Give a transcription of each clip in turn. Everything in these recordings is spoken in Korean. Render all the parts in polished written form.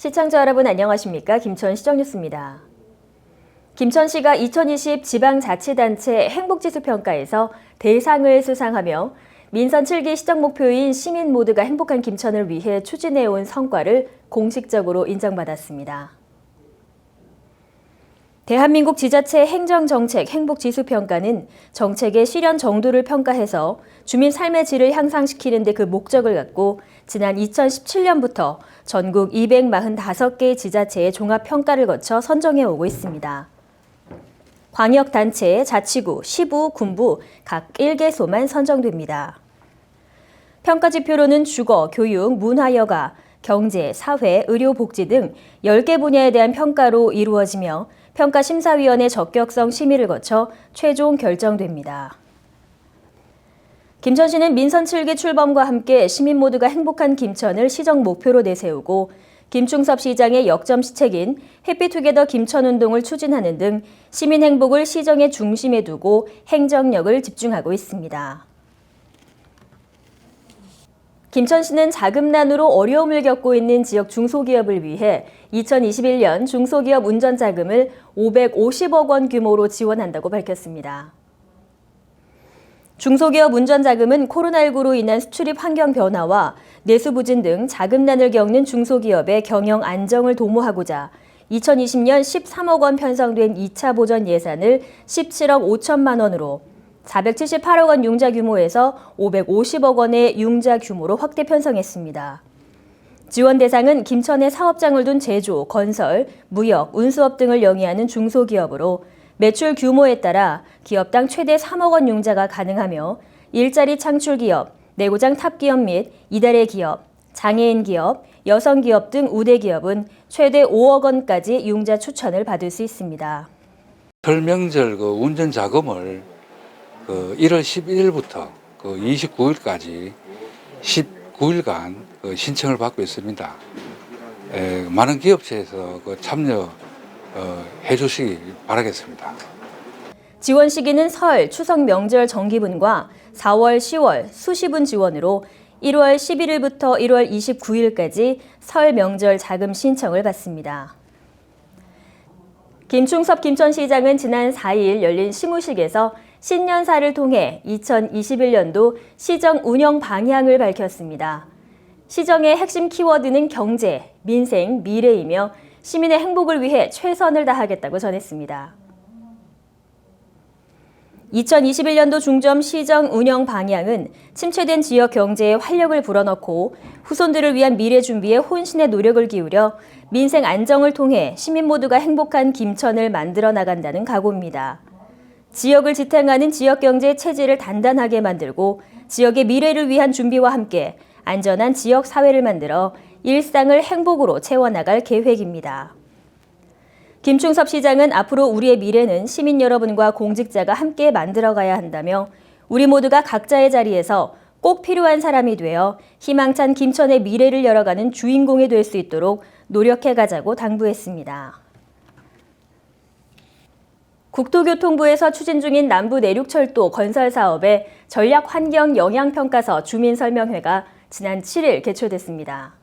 시청자 여러분 안녕하십니까? 김천시정뉴스입니다. 김천시가 2020 지방자치단체 행복지수평가에서 대상을 수상하며 민선 7기 시정 목표인 시민 모두가 행복한 김천을 위해 추진해온 성과를 공식적으로 인정받았습니다. 대한민국 지자체 행정정책 행복지수평가는 정책의 실현 정도를 평가해서 주민 삶의 질을 향상시키는 데 그 목적을 갖고 지난 2017년부터 전국 245개 지자체의 종합평가를 거쳐 선정해 오고 있습니다. 광역단체, 자치구, 시부, 군부 각 1개소만 선정됩니다. 평가지표로는 주거, 교육, 문화여가, 경제, 사회, 의료, 복지 등 10개 분야에 대한 평가로 이루어지며 평가심사위원회 적격성 심의를 거쳐 최종 결정됩니다. 김천시는 민선 7기 출범과 함께 시민 모두가 행복한 김천을 시정 목표로 내세우고 김충섭 시장의 역점 시책인 해피투게더 김천운동을 추진하는 등 시민 행복을 시정의 중심에 두고 행정력을 집중하고 있습니다. 김천시는 자금난으로 어려움을 겪고 있는 지역 중소기업을 위해 2021년 중소기업 운전자금을 550억 원 규모로 지원한다고 밝혔습니다. 중소기업 운전자금은 코로나19로 인한 수출입 환경 변화와 내수 부진 등 자금난을 겪는 중소기업의 경영 안정을 도모하고자 2020년 13억 원 편성된 2차 보전 예산을 17억 5천만 원으로 478억 원 융자 규모에서 550억 원의 융자 규모로 확대 편성했습니다. 지원 대상은 김천에 사업장을 둔 제조, 건설, 무역, 운수업 등을 영위하는 중소기업으로 매출 규모에 따라 기업당 최대 3억 원 융자가 가능하며 일자리 창출 기업, 내고장 탑 기업 및 이달의 기업, 장애인 기업, 여성 기업 등 우대 기업은 최대 5억 원까지 융자 추천을 받을 수 있습니다. 설 명절 운전 자금을 1월 11일부터 29일까지 19일간 신청을 받고 있습니다. 많은 기업체에서 참여해 주시기 바라겠습니다. 지원 시기는 설, 추석 명절 정기분과 4월, 10월 수시분 지원으로 1월 11일부터 1월 29일까지 설 명절 자금 신청을 받습니다. 김충섭 김천시장은 지난 4일 열린 시무식에서 신년사를 통해 2021년도 시정 운영 방향을 밝혔습니다. 시정의 핵심 키워드는 경제, 민생, 미래이며 시민의 행복을 위해 최선을 다하겠다고 전했습니다. 2021년도 중점 시정 운영 방향은 침체된 지역 경제에 활력을 불어넣고 후손들을 위한 미래 준비에 혼신의 노력을 기울여 민생 안정을 통해 시민 모두가 행복한 김천을 만들어 나간다는 각오입니다. 지역을 지탱하는 지역 경제 체질을 단단하게 만들고 지역의 미래를 위한 준비와 함께 안전한 지역 사회를 만들어 일상을 행복으로 채워나갈 계획입니다. 김충섭 시장은 앞으로 우리의 미래는 시민 여러분과 공직자가 함께 만들어가야 한다며 우리 모두가 각자의 자리에서 꼭 필요한 사람이 되어 희망찬 김천의 미래를 열어가는 주인공이 될 수 있도록 노력해가자고 당부했습니다. 국토교통부에서 추진 중인 남부내륙철도 건설 사업의 전략환경영향평가서 주민설명회가 지난 7일 개최됐습니다.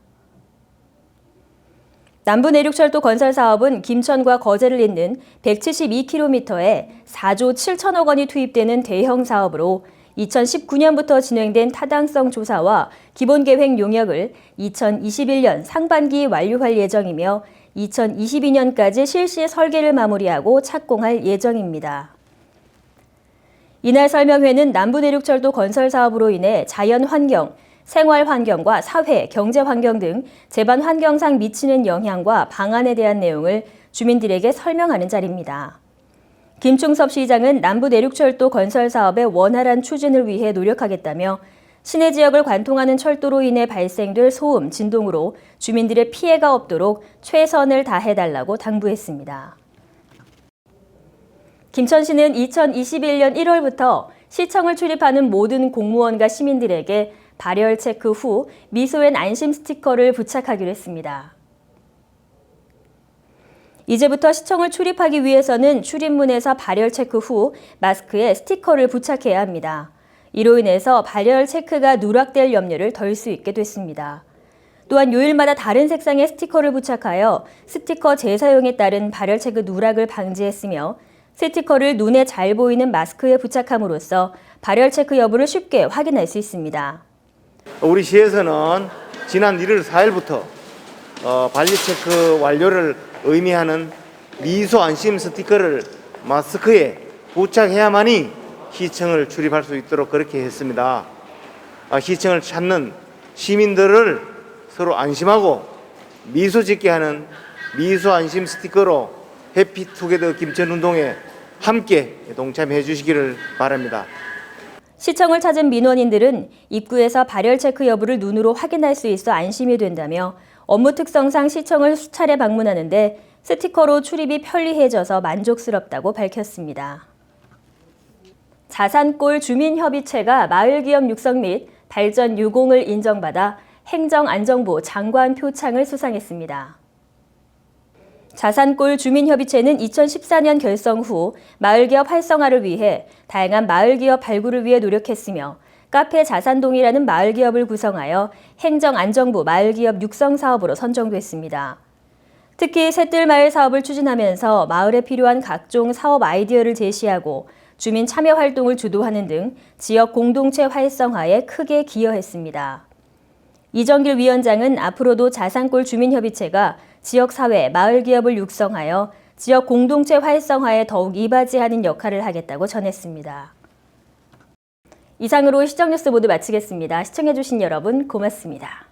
남부내륙철도 건설 사업은 김천과 거제를 잇는 172km에 4조 7천억 원이 투입되는 대형 사업으로 2019년부터 진행된 타당성 조사와 기본계획 용역을 2021년 상반기 완료할 예정이며 2022년까지 실시 설계를 마무리하고 착공할 예정입니다. 이날 설명회는 남부내륙철도 건설 사업으로 인해 자연환경, 생활환경과 사회, 경제환경 등 제반 환경상 미치는 영향과 방안에 대한 내용을 주민들에게 설명하는 자리입니다. 김충섭 시장은 남부내륙철도 건설 사업의 원활한 추진을 위해 노력하겠다며 시내 지역을 관통하는 철도로 인해 발생될 소음, 진동으로 주민들의 피해가 없도록 최선을 다해달라고 당부했습니다. 김천시는 2021년 1월부터 시청을 출입하는 모든 공무원과 시민들에게 발열 체크 후 미소엔 안심 스티커를 부착하기로 했습니다. 이제부터 시청을 출입하기 위해서는 출입문에서 발열 체크 후 마스크에 스티커를 부착해야 합니다. 이로 인해서 발열 체크가 누락될 염려를 덜 수 있게 됐습니다. 또한 요일마다 다른 색상의 스티커를 부착하여 스티커 재사용에 따른 발열체크 누락을 방지했으며 스티커를 눈에 잘 보이는 마스크에 부착함으로써 발열체크 여부를 쉽게 확인할 수 있습니다. 우리 시에서는 지난 1월 4일부터 발열체크 완료를 의미하는 미소 안심 스티커를 마스크에 부착해야만이 시청을 출입할 수 있도록 그렇게 했습니다. 시청을 찾는 시민들을 서로 안심하고 미소 짓게 하는 미소 안심 스티커로 해피투게더 김천운동에 함께 동참해 주시기를 바랍니다. 시청을 찾은 민원인들은 입구에서 발열 체크 여부를 눈으로 확인할 수 있어 안심이 된다며 업무 특성상 시청을 수차례 방문하는데 스티커로 출입이 편리해져서 만족스럽다고 밝혔습니다. 자산골 주민협의체가 마을기업 육성 및 발전 유공을 인정받아 행정안정부 장관 표창을 수상했습니다. 자산골 주민협의체는 2014년 결성 후 마을기업 활성화를 위해 다양한 마을기업 발굴을 위해 노력했으며 카페 자산동이라는 마을기업을 구성하여 행정안정부 마을기업 육성 사업으로 선정됐습니다. 특히 셋들마을 사업을 추진하면서 마을에 필요한 각종 사업 아이디어를 제시하고 주민 참여 활동을 주도하는 등 지역 공동체 활성화에 크게 기여했습니다. 이정길 위원장은 앞으로도 자산골 주민협의체가 지역사회, 마을기업을 육성하여 지역 공동체 활성화에 더욱 이바지하는 역할을 하겠다고 전했습니다. 이상으로 시정뉴스 모두 마치겠습니다. 시청해주신 여러분 고맙습니다.